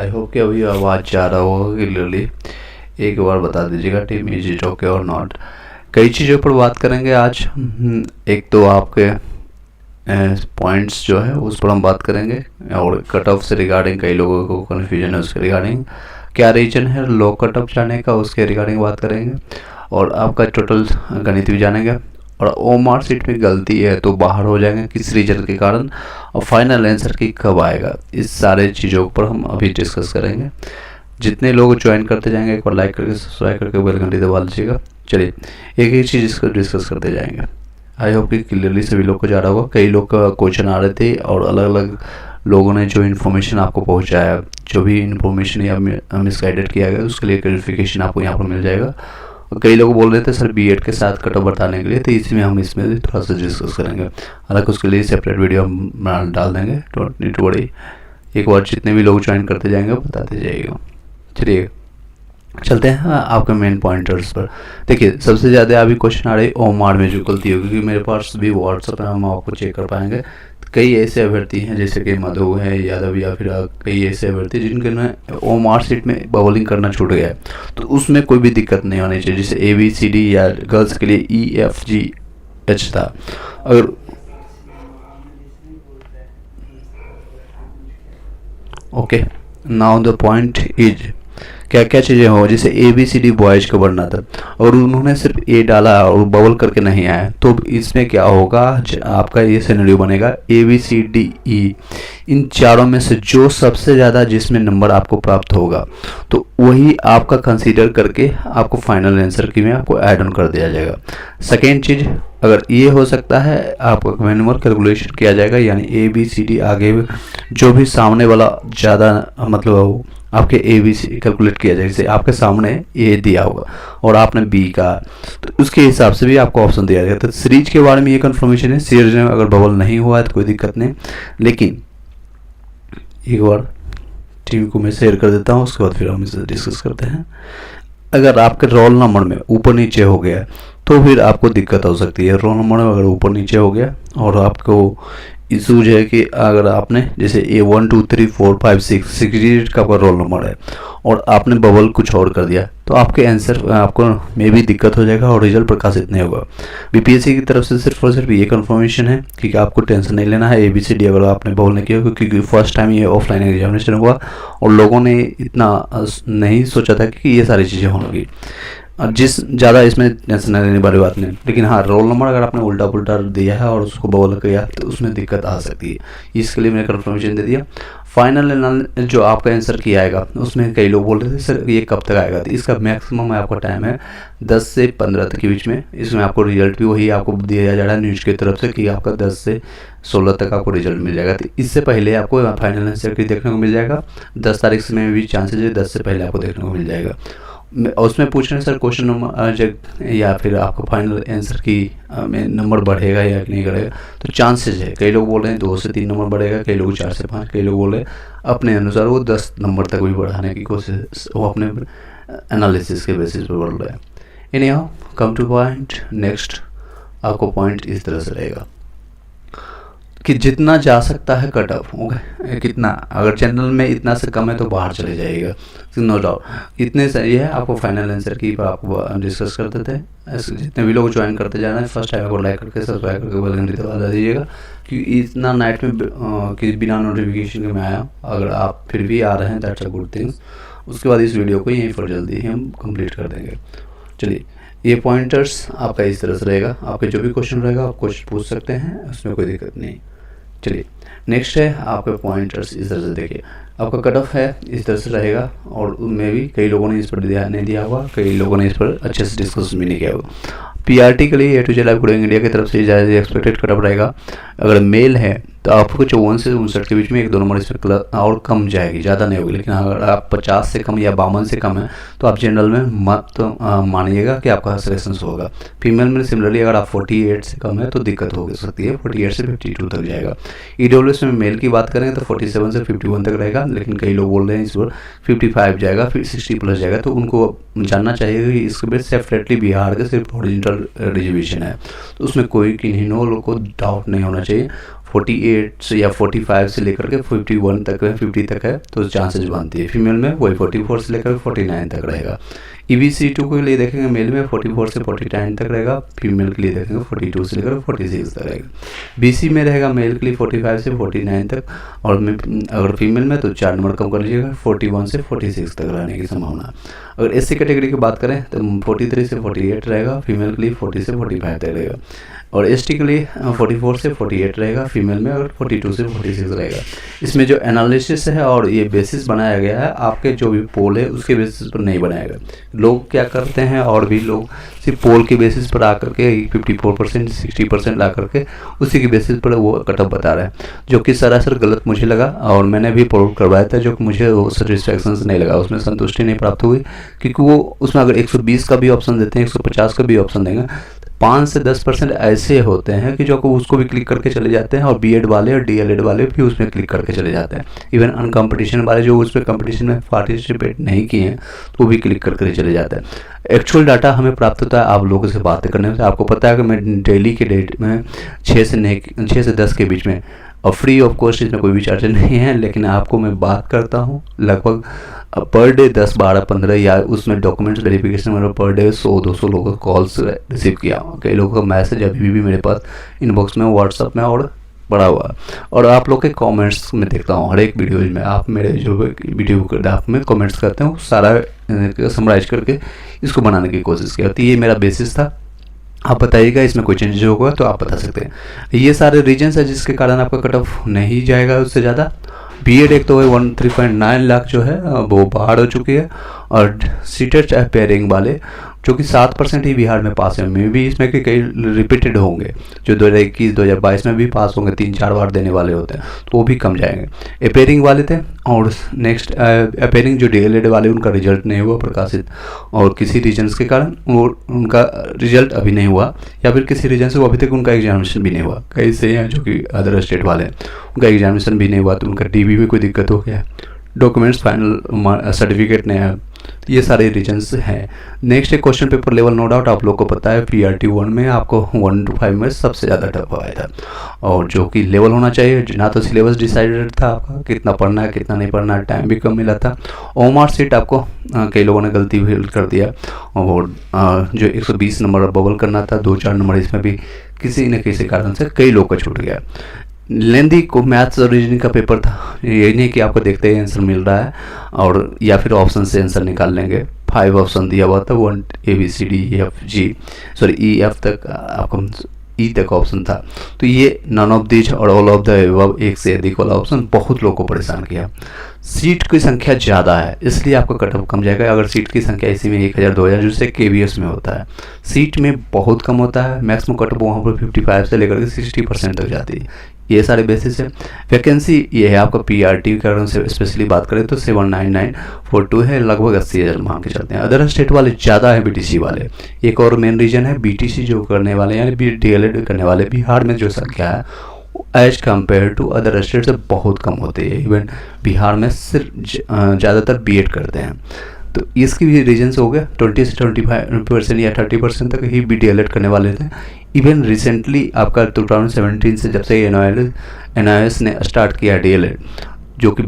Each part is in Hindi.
आई होप कि अभी आवाज़ जा रहा होगा क्लियरली। एक बार बता दीजिएगा टीम इज इट ओके और नॉट। कई चीज़ों पर बात करेंगे आज। एक तो आपके पॉइंट्स जो है उस पर हम बात करेंगे, और कट ऑफ से रिगार्डिंग कई लोगों को कन्फ्यूजन है उसके रिगार्डिंग, क्या रीजन है लो कट ऑफ जाने का उसके रिगार्डिंग बात करेंगे, और आपका टोटल गणित भी जानेंगे, और ओमार सीट में गलती है तो बाहर हो जाएंगे किस रीजन के कारण, और फाइनल आंसर की कब आएगा, इस सारे चीज़ों पर हम अभी डिस्कस करेंगे। जितने लोग ज्वाइन करते जाएंगे एक बार लाइक करके सब्सक्राइब करके बेल घंटी दबा लीजिएगा। चलिए एक एक चीज़ इसको डिस्कस करते जाएंगे। आई होप कि क्लियरली सभी लोग को जा रहा होगा। कई लोग का क्वेश्चन आ रहे थे और अलग अलग लोगों ने जो इन्फॉर्मेशन आपको पहुंचाया, जो भी इन्फॉर्मेशन या मिसगाइडेड किया गया उसके लिए क्लैरिफिकेशन आपको यहाँ पर मिल जाएगा। कई लोग बोल रहे थे सर बीएड के साथ कट ऑफ बताने के लिए, तो इसमें हम इसमें थोड़ा सा डिस्कस करेंगे। हालांकि उसके लिए सेपरेट वीडियो हम डाल देंगे, डोंट नीड टू वरी। एक बार जितने भी लोग ज्वाइन करते जाएंगे बताते जाइएगा। चलिए चलते हैं आपके मेन पॉइंटर्स पर। देखिए सबसे ज़्यादा अभी क्वेश्चन आ रहे हैं ओमार में जो गलती होगी, क्योंकि मेरे पास भी व्हाट्सएप है, हम आपको चेक कर पाएंगे। कई ऐसे अभ्यर्थी हैं जैसे कि मधु है, यादव, या फिर कई ऐसे अभ्यर्थी जिनके ना ओमार सीट में बबलिंग करना छूट गया है, तो उसमें कोई भी दिक्कत नहीं होनी चाहिए। जैसे ABCD या गर्ल्स के लिए EFGH था। अगर okay now the point is क्या क्या चीज़ें हो, जैसे ABCD बॉयज का बनना था और उन्होंने सिर्फ A डाला और बबल करके नहीं आया, तो इसमें क्या होगा, आपका ये सिनेरियो बनेगा ABCDE इन चारों में से जो सबसे ज़्यादा जिसमें नंबर आपको प्राप्त होगा तो वही आपका कंसीडर करके आपको फाइनल आंसर की में आपको ऐड ऑन कर दिया जाएगा। सेकेंड चीज़, अगर ये हो सकता है आपका मैनुअल कैलकुलेशन किया जाएगा, यानी ABCD आगे जो भी सामने वाला ज़्यादा मतलब आपके ABC कैलकुलेट किया जाए। जैसे आपके सामने A दिया होगा और आपने B का, तो उसके हिसाब से भी आपको ऑप्शन दिया जाएगा। तो सीरीज के बारे में ये कन्फर्मेशन है, सीरीज में अगर बबल नहीं हुआ है तो कोई दिक्कत नहीं, लेकिन एक बार टीम को मैं शेयर कर देता हूँ, उसके बाद फिर हम इसे डिस्कस करते हैं। अगर आपके रोल नंबर में ऊपर नीचे हो गया तो फिर आपको दिक्कत हो सकती है। रोल नंबर में अगर ऊपर नीचे हो गया और आपको इशूज है कि अगर आपने जैसे A1 2 3 4 5 6 डिजिट का आपका रोल नंबर है और आपने बबल कुछ और कर दिया तो आपके आंसर आपको में भी दिक्कत हो जाएगा और रिजल्ट प्रकाशित नहीं होगा। BPSC की तरफ से सिर्फ और सिर्फ ये कंफर्मेशन है कि आपको टेंशन नहीं लेना है ABCD अगर आपने बबल नहीं किया, क्योंकि फर्स्ट टाइम ये ऑफलाइन एग्जामिनेशन हुआ और लोगों ने इतना नहीं सोचा था कि ये सारी चीज़ें होंगी। जिस ज़्यादा इसमें टेंशन लेने वाली बात नहीं, लेकिन हाँ रोल नंबर अगर आपने उल्टा पुल्टा दिया है और उसको बबल किया तो उसमें दिक्कत आ सकती है, इसके लिए मैंने कंफर्मेशन दे दिया। फाइनल जो आपका आंसर किया आएगा उसमें कई लोग बोल रहे थे सर ये कब तक आएगा, तो इसका मैक्सिमम आपका टाइम है 10 से 15 तक के बीच में। इसमें आपको रिजल्ट भी वही आपको दिया जा रहा है न्यूज़ की तरफ से कि आपका 10 से 16 तक आपको रिजल्ट मिल जाएगा। तो इससे पहले आपको फाइनल आंसर की देखने को मिल जाएगा। 10 तारीख में भी चांसेज है 10 से पहले आपको देखने को मिल जाएगा। उसमें पूछ रहे हैं सर क्वेश्चन नंबर या फिर आपको फाइनल आंसर की में नंबर बढ़ेगा या नहीं बढ़ेगा, तो चांसेस है। कई लोग बोल रहे हैं 2 से 3 नंबर बढ़ेगा, कई लोग 4 से 5, कई लोग बोल रहे हैं अपने अनुसार वो 10 नंबर तक भी बढ़ाने की कोशिश, वो अपने एनालिसिस के बेसिस पर बढ़ रहे हैं। Any how come two point. Next आपको पॉइंट इस तरह से रहेगा कि जितना जा सकता है कट ऑफ कितना, अगर जनरल में इतना से कम है तो बाहर चले जाइएगा, नो डाउट इतने सही है। आपको फाइनल आंसर की पर आपको डिस्कस करते थे। जितने भी लोग ज्वाइन करते जाना है फर्स्ट टाइम को लाइक करके सब्सक्राइब करके बेल घंटी दबा दीजिएगा, क्योंकि इतना नाइट में कि बिना नोटिफिकेशन के मैं आया। अगर आप फिर भी आ रहे हैं दैट्स अ गुड थिंग्स। उसके बाद इस वीडियो को यहीं पर जल्दी ही हम कंप्लीट कर देंगे। चलिए ये पॉइंटर्स आपका इस तरह से रहेगा, आपके जो भी क्वेश्चन रहेगा आप क्वेश्चन पूछ सकते हैं, उसमें कोई दिक्कत नहीं। चलिए नेक्स्ट है आपके पॉइंटर्स इस तरह से देखिए, आपका कट ऑफ है इस तरह से रहेगा, और उनमें भी कई लोगों ने इस पर ध्यान नहीं दिया होगा, कई लोगों ने इस पर अच्छे से डिस्कस भी नहीं किया होगा। PRT के लिए A to Z live coding India की तरफ से ज़्यादा एक्सपेक्टेड कट ऑफ रहेगा। अगर मेल है तो आपको 54 से 59 के बीच में 1-2 नंबर इसमें और कम जाएगी, ज़्यादा नहीं होगी। लेकिन अगर आप 50 से कम या 52 से कम है तो आप जनरल में मत मानिएगा कि आपका सिलेक्शन होगा। फीमेल में सिमिलरली अगर आप 48 से कम है तो दिक्कत हो सकती है, 48 से 52 तक जाएगा। EWS में मेल की बात करें तो 47 से 51 तक रहेगा, लेकिन कई लोग बोल रहे हैं इस पर 55 जाएगा, फिर 60 प्लस जाएगा, तो उनको जानना चाहिए कि इसके बेस सेपरेटली बिहार के सिर्फ ओरिजिनल रिजर्वेशन है, तो उसमें कोई किन्हीं को डाउट नहीं होना चाहिए। 48 से या 45 से लेकर के 51 तक है, 50 तक है, तो चांसेस बनती है। फीमेल में वही 44 से लेकर 49 तक रहेगा। EBC2 के लिए देखेंगे मेल में 44 से 49 तक रहेगा, फीमेल के लिए देखेंगे 42 से लेकर 46 तक रहेगा। BC में रहेगा मेल के लिए 45 से 49 तक, और अगर फीमेल में तो 4 नंबर कम कर लीजिएगा, 41 से 46 तक रहने की संभावना। अगर SC कैटेगरी की बात करें तो 43 से 48 रहेगा, फीमेल के लिए 40 से 45 तक रहेगा। और ST के लिए 44 से 48 रहेगा, फीमेल में अगर 42 से 46 रहेगा। इसमें जो एनालिसिस है और ये बेसिस बनाया गया है, आपके जो भी पोल है उसके बेसिस पर नहीं बनाया गया। लोग क्या करते हैं, और भी लोग सिर्फ पोल के बेसिस पर आकर के 54% 60% ला करके उसी के बेसिस पर वो कटअप बता रहे हैं, जो कि सरासर गलत मुझे लगा। और मैंने भी पोल करवाया था, जो कि मुझे वो सेटिस्फैक्शन नहीं लगा, उसमें संतुष्टि नहीं प्राप्त हुई, क्योंकि वो उसमें अगर 120 का भी ऑप्शन देते हैं, 150 का भी ऑप्शन देंगे, 5 से 10% ऐसे होते हैं कि जो को उसको भी क्लिक करके चले जाते हैं, और BEd वाले और DLEd वाले भी उसमें क्लिक करके चले जाते हैं। इवन अनकम्पिटिशन वाले जो उसमें कंपटीशन में पार्टिसिपेट नहीं किए हैं तो वो भी क्लिक करके चले जाते हैं। एक्चुअल डाटा हमें प्राप्त होता है आप लोगों से बातें करने से। आपको पता है कि मैं डेली के डेट में 6 से 10 के बीच में, और फ्री ऑफ कॉस्ट इसमें कोई भी चार्ज नहीं है, लेकिन आपको मैं बात करता हूँ लगभग पर डे 10, 12, 15 या उसमें डॉक्यूमेंट्स वेरिफिकेशन में पर डे 100-200 लोगों का कॉल्स रिसीव किया। कई लोगों का मैसेज अभी भी मेरे पास इनबॉक्स में, व्हाट्सअप में और पड़ा हुआ। और आप लोग के कमेंट्स में देखता हूँ हर एक वीडियो में, आप मेरे जो वीडियो आप में कमेंट्स करते हैं, सारा समराइज करके इसको बनाने की कोशिश किया। तो ये मेरा बेसिस था। आप बताइएगा इसमें कोई चेंजेस होगा तो आप बता सकते हैं। ये सारे रीजन्स है जिसके कारण आपका कट ऑफ नहीं जाएगा उससे ज़्यादा। BEd एक तो 13.9 लाख जो है वो बाहर हो चुकी है, और सीटेट अपेयरिंग वाले जो कि 7% ही बिहार में पास है। मे भी इसमें कि कई रिपीटेड होंगे, जो 2021 2022 में भी पास होंगे, 3-4 बार देने वाले होते हैं, तो वो भी कम जाएंगे। अपेयरिंग वाले थे, और नेक्स्ट अपेयरिंग जो DLEd वाले उनका रिजल्ट नहीं हुआ प्रकाशित, और किसी रीजन्स के कारण वो उनका रिजल्ट अभी नहीं हुआ, या फिर किसी रीजन से वो अभी तक उनका एग्जामिनेशन भी नहीं हुआ। कई से हैं जो कि अदर स्टेट वाले हैं, उनका एग्जामिनेशन भी नहीं हुआ, तो उनका DB में कोई दिक्कत हो गया, डॉक्यूमेंट्स फाइनल सर्टिफिकेट नहीं है। ये सारे रीजन्स हैं। नेक्स्ट एक question paper level, no doubt आप लोग को पता है PRT 1 में आपको 1 to 5 में सबसे ज़्यादा टफ आया था, और जो कि लेवल होना चाहिए। ना तो सिलेबस डिसाइडेड था आपका कितना पढ़ना है कितना नहीं पढ़ना है, टाइम भी कम मिला था। OMR सीट आपको कई लोगों ने गलती भी कर दिया, और जो 120 नंबर बबल करना था, 2-4 नंबर इसमें भी किसी न किसी कारण से कई लोग का छूट गया। लेंदी को मैथ्स और रीजनिंग का पेपर था, ये नहीं कि आपको देखते ही आंसर मिल रहा है और या फिर ऑप्शन से आंसर निकाल लेंगे। 5 ऑप्शन दिया हुआ था, 1 ABCDEFG EF तक, आपको E तक ऑप्शन था। तो ये नन ऑफ दिस और ऑल ऑफ द अबव, एक से अधिक वाला ऑप्शन बहुत लोगों को परेशान किया। सीट की संख्या ज़्यादा है इसलिए आपका कट ऑफ कम जाएगा। अगर सीट की संख्या इसी में 1000-2000 जिससे KVS में होता है, सीट में बहुत कम होता है। मैक्सिमम कट ऑफ वहाँ पर 55 से लेकर के 60% तक जाती है। ये सारे बेसिस है। वैकेंसी ये है आपका PRT के कारण से स्पेशली बात करें तो 79942 है, लगभग 80,000 मान के चलते हैं। अदर स्टेट वाले ज़्यादा है, BTC वाले। एक और मेन रीजन है BTC जो करने वाले यानी DLEd करने वाले बिहार में जो संख्या है as compare to other state से बहुत कम होती है। इवन बिहार में सिर्फ ज़्यादातर BEd करते हैं, तो इसकी भी रीजन्स हो गया। 20 से 25% या 30% तक ही DLEd करने वाले थे। इवन रिसेंटली आपका 2017 से जब से NIOS ने स्टार्ट किया DLEd, जो कि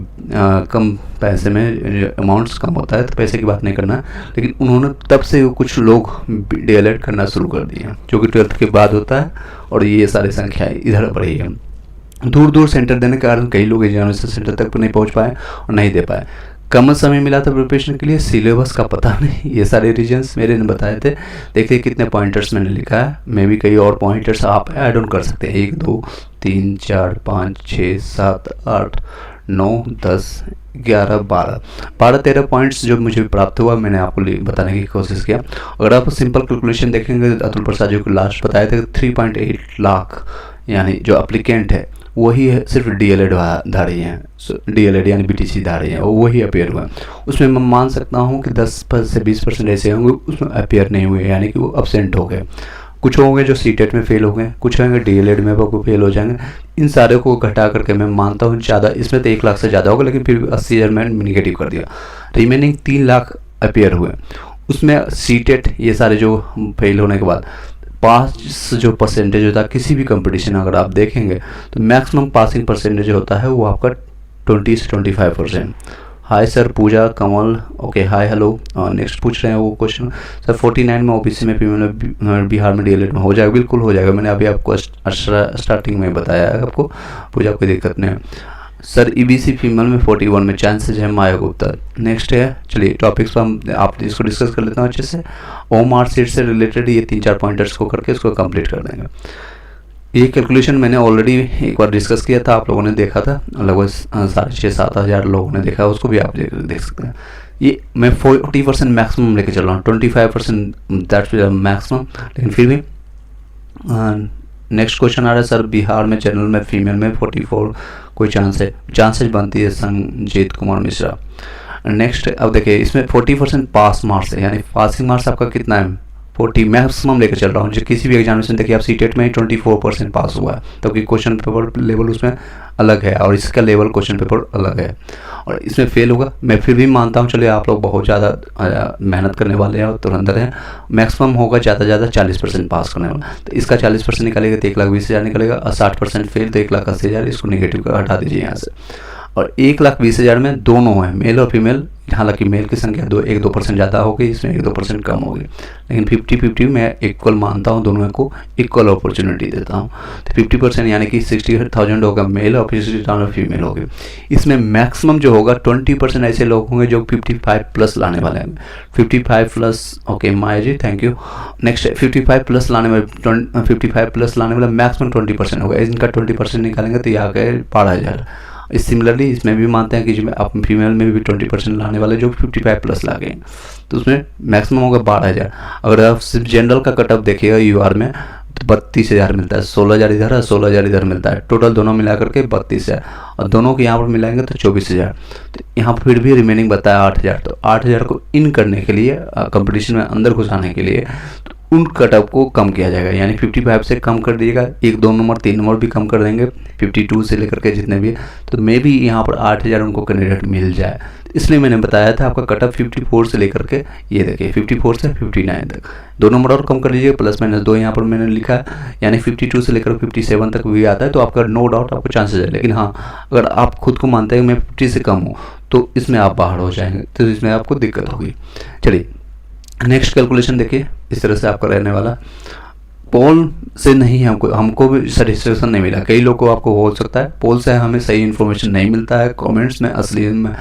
कम पैसे में अमाउंट्स कम होता है तो पैसे की बात नहीं करना, लेकिन उन्होंने तब से कुछ लोग DLEd करना शुरू कर दिए, जो कि 12th के बाद होता है, और ये सारी संख्याएँ इधर बढ़ी है। दूर दूर सेंटर देने के कारण कई लोग एग्जामिनेशन सेंटर तक नहीं पहुँच पाए और नहीं दे पाए। कम समय मिला था प्रिपरेशन के लिए, सिलेबस का पता नहीं, ये सारे रीजन्स मेरे ने बताए थे। देखिए कितने पॉइंटर्स मैंने लिखा है, मैं भी कई और पॉइंटर्स आप ऐड ऑन कर सकते हैं। 1 2 3 4 5 6 7 8 9 10 11 12 13 पॉइंट्स जो मुझे प्राप्त हुआ, मैंने आपको बताने की कोशिश किया। अगर आप सिंपल कैलकुलेशन देखेंगे, अतुल प्रसाद जी को लास्ट बताए थे 3.8 लाख यानी जो अप्लीकेंट है वही है सिर्फ DLEd धारी हैं, DLEd यानी BTC धारी हैं, वही अपेयर हुए। उसमें मैं मान सकता हूँ कि 10 से 20% ऐसे होंगे उसमें अपेयर नहीं हुए, यानी कि वो अब्सेंट हो गए। कुछ होंगे जो सीटेट में फेल हो गए, कुछ होंगे DLEd में वो फेल हो जाएंगे। इन सारे को घटा करके मैं मानता हूँ ज़्यादा, इसमें तो 1 लाख से ज़्यादा होगा, लेकिन फिर 80,000 मैंने निगेटिव कर दिया। रिमेनिंग 3 लाख अपेयर हुए, उसमें सीटेट ये सारे जो फेल होने के बाद पास जो परसेंटेज होता है किसी भी कंपटीशन अगर आप देखेंगे तो मैक्सिमम पासिंग परसेंटेज होता है वो आपका 20 से 25%। हाय सर पूजा कमल, ओके हाय हेलो। नेक्स्ट पूछ रहे हैं वो क्वेश्चन, सर 49 में ओबीसी में फीमेल बिहार में डीएलएड में हो जाएगा? बिल्कुल हो जाएगा, मैंने अभी आपको स्टार्टिंग में बताया है आपको, पूजा कोई दिक्कत नहीं है। सर ईबीसी फीमेल में 41 में चांसेज है, माया गुप्ता। नेक्स्ट है, चलिए टॉपिक्स पर हम आप इसको डिस्कस कर लेते हैं अच्छे से। ओमार सीट से रिलेटेड ये 3-4 पॉइंटर्स को करके इसको कंप्लीट कर देंगे। ये कैलकुलेशन मैंने ऑलरेडी एक बार डिस्कस किया था, आप लोगों ने देखा था, लगभग 6,500-7 हज़ार लोगों ने देखा, उसको भी आप देख सकते हैं। ये मैं 40% मैक्सिमम लेके चल रहा हूँ, 25% दैट्स मैक्सिमम, लेकिन फिर भी। नेक्स्ट क्वेश्चन आ रहा है, सर बिहार में जनरल में फीमेल में 44 कोई चांसेज बनती है, संजीत कुमार मिश्रा। नेक्स्ट अब देखिए इसमें 40% पास मार्क्स है, यानी पासिंग मार्क्स आपका कितना है, 40 मैक्सिमम लेकर चल रहा हूँ। जो किसी भी एग्जामिनेशन देखिए आप सीटेट में 24% पास हुआ है, तो कि क्वेश्चन पेपर लेवल उसमें अलग है और इसका लेवल क्वेश्चन पेपर अलग है, और इसमें फेल होगा। मैं फिर भी मानता हूँ, चलिए आप लोग बहुत ज़्यादा मेहनत करने वाले हैं और तुरंत हैं, मैक्सिमम होगा ज़्यादा 40% पास करने वाला, तो इसका 40% निकालेगा तो 1,20,000 निकलेगा, और 60% फेल तो 1,80,000, इसको नेगेटिव का हटा दीजिए यहाँ से। और 1,20,000 में दोनों है, मेल और फीमेल, हालांकि मेल की संख्या 1-2% ज़्यादा होगी, इसमें 1-2% कम होगी, लेकिन 50-50 मैं इक्वल मानता हूँ, दोनों को इक्वल अपॉर्चुनिटी देता हूँ। तो 50% यानी कि 60,000 होगा मेल और 50,000 फीमेल होगी। इसमें मैक्सिमम जो होगा 20% ऐसे लोग होंगे जो 55+ लाने वाले हैं, 55+, okay Maya ji thank you. Next 55+ लाने वाले, 55+ लाने वाला मैक्सिमम 20% होगा, इनका 20% निकालेंगे तो ये आ गए 12,000। सिमिलरली इसमें भी मानते हैं कि जो आप फीमेल में भी 20% लाने वाले जो 55+ ला गए, तो उसमें मैक्सिमम होगा 12,000। अगर आप सिर्फ जनरल का कट ऑफ देखिएगा यूआर में तो 32,000 मिलता है, 16,000 इधर है, 16,000 इधर मिलता है, टोटल दोनों मिला करके 32,000, और दोनों को यहाँ पर मिलाएंगे तो 24,000। तो यहाँ पर फिर भी रिमेनिंग बताया 8,000, तो 8,000 को इन करने के लिए, कंपटीशन में अंदर घुसाने के लिए उन कटअप को कम किया जाएगा, यानी 55 से कम कर दीजिएगा, 1-2 नंबर 3 नंबर भी कम कर देंगे, 52 से लेकर के जितने भी, तो मे भी यहाँ पर 8,000 उनको कैंडिडेट मिल जाए। इसलिए मैंने बताया था आपका कटअप 54 से लेकर के, ये देखिए 54 से 59 तक 2 नंबर और कम कर लीजिए, +-2 यहाँ पर मैंने लिखा है, यानी 52 से लेकर 57 तक भी आता है, तो आपका नो डाउट आपको चांसेस है। लेकिन हाँ, अगर आप खुद को मानते हैं मैं 50 से कम हूँ तो इसमें आप बाहर हो जाएंगे, तो इसमें आपको दिक्कत होगी। चलिए नेक्स्ट कैलकुलेशन देखिए, इस तरह से आपका रहने वाला। पोल से नहीं हमको भी सेटिस्फेक्शन नहीं मिला, कई लोग को आपको हो सकता है पोल से हमें सही इन्फॉर्मेशन नहीं मिलता है, कमेंट्स में असली में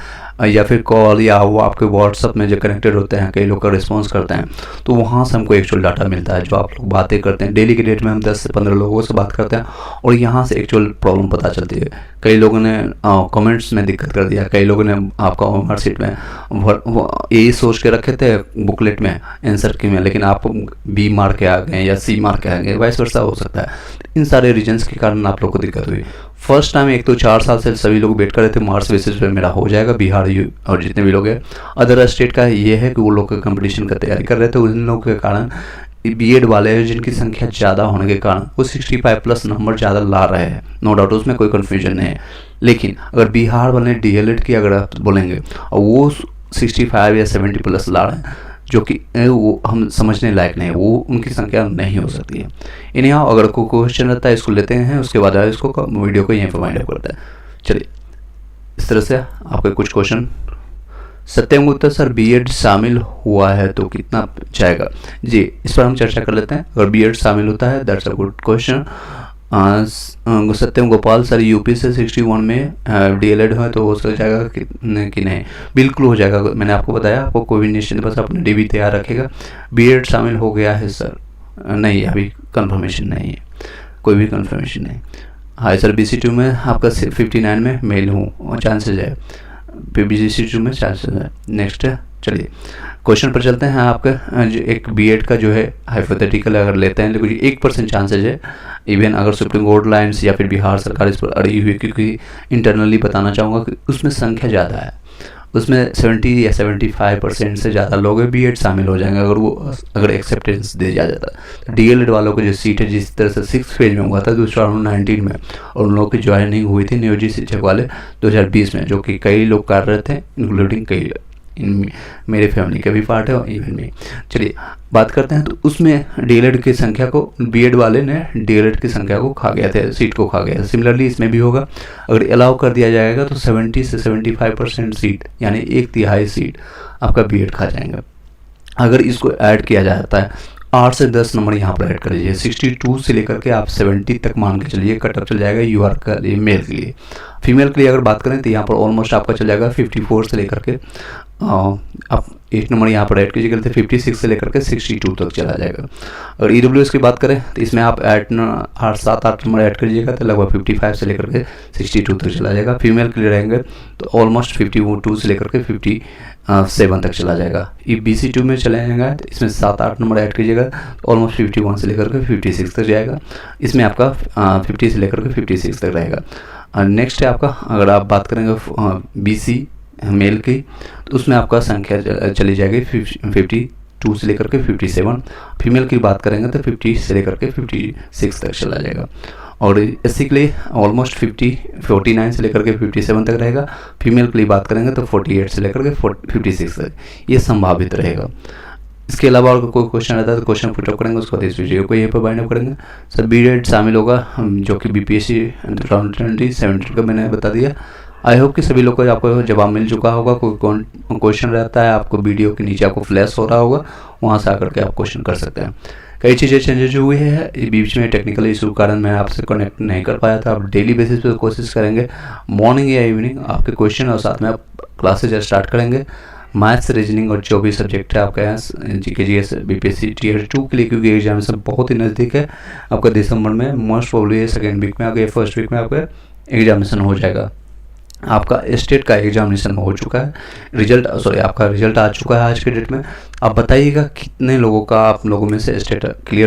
या फिर कॉल या वो आपके व्हाट्सअप में जो कनेक्टेड होते हैं, कई लोग का रिस्पॉन्स करते हैं, तो वहाँ से हमको एक्चुअल डाटा मिलता है। जो आप लोग बातें करते हैं डेली के डेट में, हम 10 से 15 लोगों से बात करते हैं और यहाँ से एक्चुअल प्रॉब्लम पता चलती है। कई लोगों ने कमेंट्स में दिक्कत कर दिया, कई लोगों ने आपका मार्कशीट में यही सोच के रखे थे बुकलेट में आंसर की में, लेकिन आप बी मार्क के आ गए या सी मार्क के आ गए, वाइस वर्सा हो सकता है। इन सारे रीजन्स के कारण आप लोग को दिक्कत हुई। फर्स्ट टाइम एक तो 4 साल से सभी लोग वेट कर रहे थे, मार्क्स बेसिस पे मेरा हो जाएगा, बिहार और जितने भी लोग हैं अदर स्टेट का ये है कि वो लोग कंपटीशन का तैयारी कर रहे थे, उन लोगों के कारण बीएड वाले हैं जिनकी संख्या ज़्यादा होने के कारण वो 65+ नंबर ज़्यादा ला रहे हैं, नो डाउट उसमें कोई कन्फ्यूजन नहीं है। लेकिन अगर बिहार वाले डीएलएड की अगर आप बोलेंगे और वो 65 या 70+ ला रहे हैं, जो कि वो हम समझने लायक नहीं है, वो उनकी संख्या नहीं हो सकती है। इन्हें अगर कोई क्वेश्चन रहता है इसको लेते हैं, उसके बाद इसको वीडियो को यहीं पर वाइंड अप करता है। चलिए इस तरह से आपके कुछ क्वेश्चन। सत्यम गुप्ता सर बीएड शामिल हुआ है तो कितना जाएगा? जी इस पर हम चर्चा कर लेते हैं। अगर बीएड शामिल होता है that's a good question. Satyam Gopal sir UP से 61 में डीएलएड है तो हो सक जाएगा कि नहीं? बिल्कुल हो जाएगा, मैंने आपको बताया, आपको कोई भी निश्चित बस अपने डीबी तैयार रखेगा। बीएड शामिल हो गया है सर? नहीं, अभी कंफर्मेशन नहीं है, कोई भी कंफर्मेशन नहीं। हाय सर BC2 में आपका 59 में मेल हूँ, चांसेज है, BC2 में चांसेज है। नेक्स्ट है, चलिए क्वेश्चन पर चलते हैं। आपका जो एक बीएड का जो है हाइपोथेटिकल अगर लेते हैं तो कुछ 1% चांसेज है, इवन अगर सुप्रीम कोर्ट लाइन्स या फिर बिहार सरकार इस पर अड़ी हुई, क्योंकि इंटरनली बताना चाहूँगा कि उसमें संख्या ज़्यादा है, उसमें 70 या 75% से ज़्यादा लोग बीएड शामिल हो जाएंगे अगर एक्सेप्टेंस दे दिया जाता है। डीएलएड वालों को जो सीट है जिस तरह से 6th फेज में हुआ था 2019 में, और उन लोगों की ज्वाइनिंग हुई थी नियोजित शिक्षक वाले 2020 में, जो कि कई लोग कर रहे थे इंक्लूडिंग कई इन मेरे फैमिली का भी पार्ट है और इवन में। चलिए बात करते हैं, तो उसमें डीएलएड की संख्या को, बीएड वाले ने डीएलएड की संख्या को खा गया था, सीट को खा गया था। सिमिलरली इसमें भी होगा, अगर अलाउ कर दिया जाएगा तो 70 से 75% सीट यानी 1/3 सीट आपका बीएड खा जाएगा। अगर इसको ऐड किया जाता है 8 से 10 नंबर यहाँ पर ऐड कर लीजिए, 62 से लेकर के आप 70 तक मान के चलिए कटअप चल जाएगा यूआर का लिए, मेल के लिए। फीमेल के लिए अगर बात करें तो यहाँ पर ऑलमोस्ट आपका चल जाएगा 54 से लेकर के आप 8 नंबर यहाँ पर ऐड कीजिएगा तो 56 से लेकर के 62 तक चला जाएगा। और ईडब्ल्यूएस की बात करें तो इसमें आप 7-8 नंबर ऐड करिएगा तो लगभग 55 से लेकर के 62 तक चला जाएगा। फीमेल के लिए रहेंगे तो ऑलमोस्ट 52 से लेकर के 57 तक चला जाएगा। ये BC2 में चला जाएगा तो इसमें 7-8 नंबर ऐड कीजिएगा तो ऑलमोस्ट 51 से लेकर के 56 तक जाएगा। इसमें आपका 50 से लेकर के 56 तक रहेगा। नेक्स्ट है आपका, अगर आप बात करेंगे BC मेल की तो उसमें आपका संख्या चली जाएगी 52 से लेकर के 57। फीमेल की बात करेंगे तो 50 से लेकर के 56 तक चला जाएगा। और एससी के लिए ऑलमोस्ट 49 से लेकर के 57 तक रहेगा। फीमेल के लिए बात करेंगे तो 48 से लेकर के 56 तक ये संभावित रहेगा। इसके अलावा अगर कोई क्वेश्चन रहता है तो क्वेश्चन पुटअप करेंगे, उसके बाद इस वीडियो को यहीं पर बाइंड अप करेंगे। सर बीएड शामिल होगा जो कि BPSC 2017 का मैंने बता दिया। आई होप कि सभी लोग को आपको जवाब मिल चुका होगा। कोई क्वेश्चन रहता है आपको वीडियो के नीचे आपको फ्लैश हो रहा होगा, वहाँ से आकर के आप क्वेश्चन कर सकते हैं। कई चीज़ें चेंजेज हुई है बीच में, टेक्निकल इशू के कारण मैं आपसे कनेक्ट नहीं कर पाया था। आप डेली बेसिस पे कोशिश करेंगे मॉर्निंग या इवनिंग आपके क्वेश्चन और साथ में आप क्लासेज स्टार्ट करेंगे। मैथ्स, रीजनिंग और जो भी सब्जेक्ट है आपका यहाँ GK GS BPSC Tier 2 के लिए, क्योंकि एग्जामिनेशन बहुत ही नज़दीक है आपका दिसंबर में, मोस्ट प्रोबेबली सेकेंड वीक में आगे फर्स्ट वीक में आपका एग्जामिनेशन हो जाएगा। आपका स्टेट का एग्जामिनेशन हो चुका है, आपका रिजल्ट आ चुका है आज के डेट में। आप बताइएगा कितने लोगों का आप लोगों में से स्टेट क्लियर